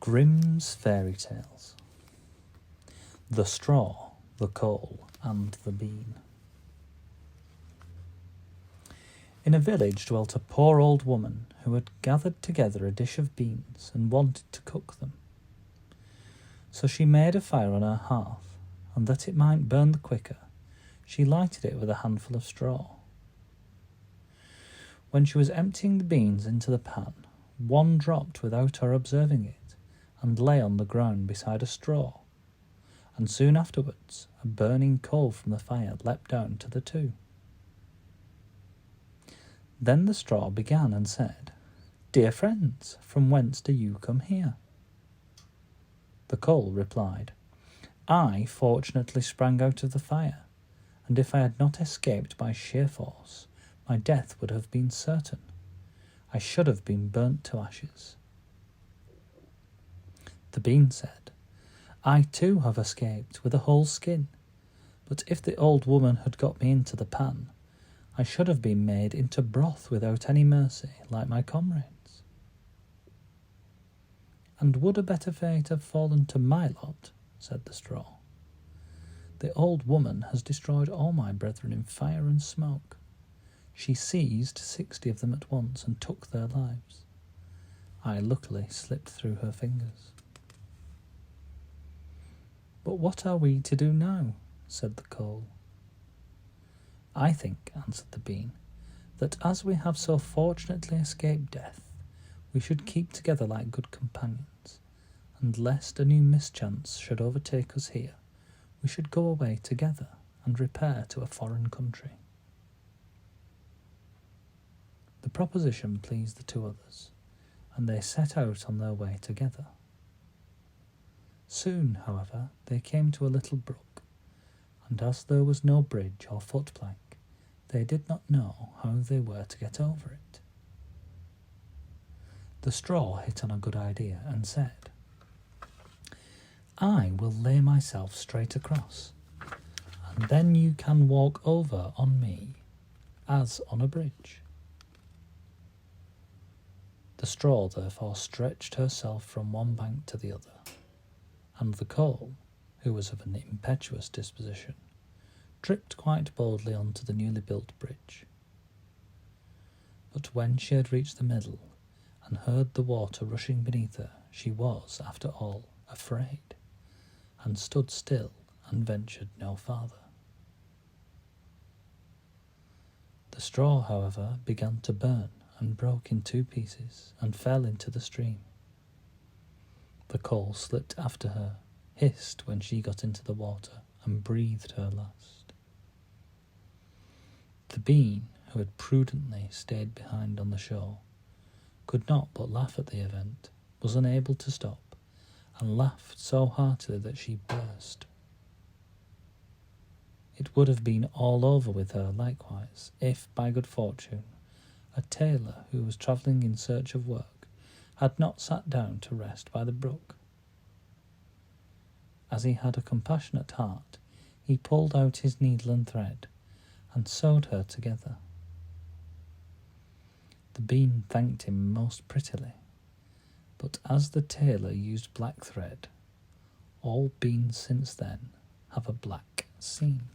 Grimm's Fairy Tales. The Straw, the Coal, and the Bean. In a village dwelt a poor old woman who had gathered together a dish of beans and wanted to cook them. So she made a fire on her hearth, and that it might burn the quicker, she lighted it with a handful of straw. When she was emptying the beans into the pan, one dropped without her observing it, and lay on the ground beside a straw, and soon afterwards a burning coal from the fire leapt down to the two. Then the straw began and said, "Dear friends, from whence do you come here?" The coal replied, "I fortunately sprang out of the fire, and if I had not escaped by sheer force, my death would have been certain. I should have been burnt to ashes." The bean said, "I too have escaped with a whole skin, but if the old woman had got me into the pan, I should have been made into broth without any mercy, like my comrades." "And would a better fate have fallen to my lot?" said the straw. "The old woman has destroyed all my brethren in fire and smoke. She seized 60 of them at once and took their lives. I luckily slipped through her fingers." "But what are we to do now?" said the coal. "I think," answered the bean, "that as we have so fortunately escaped death, we should keep together like good companions, and lest a new mischance should overtake us here, we should go away together and repair to a foreign country." The proposition pleased the two others, and they set out on their way together. Soon, however, they came to a little brook, and as there was no bridge or footplank, they did not know how they were to get over it. The straw hit on a good idea and said, "I will lay myself straight across, and then you can walk over on me, as on a bridge." The straw therefore stretched herself from one bank to the other, and the coal, who was of an impetuous disposition, tripped quite boldly onto the newly built bridge. But when she had reached the middle, and heard the water rushing beneath her, she was, after all, afraid, and stood still and ventured no farther. The straw, however, began to burn, and broke in 2 pieces, and fell into the stream. The coal slipped after her, hissed when she got into the water, and breathed her last. The bean, who had prudently stayed behind on the shore, could not but laugh at the event, was unable to stop, and laughed so heartily that she burst. It would have been all over with her likewise, if, by good fortune, a tailor who was travelling in search of work had not sat down to rest by the brook. As he had a compassionate heart, he pulled out his needle and thread, and sewed her together. The bean thanked him most prettily, but as the tailor used black thread, all beans since then have a black seam.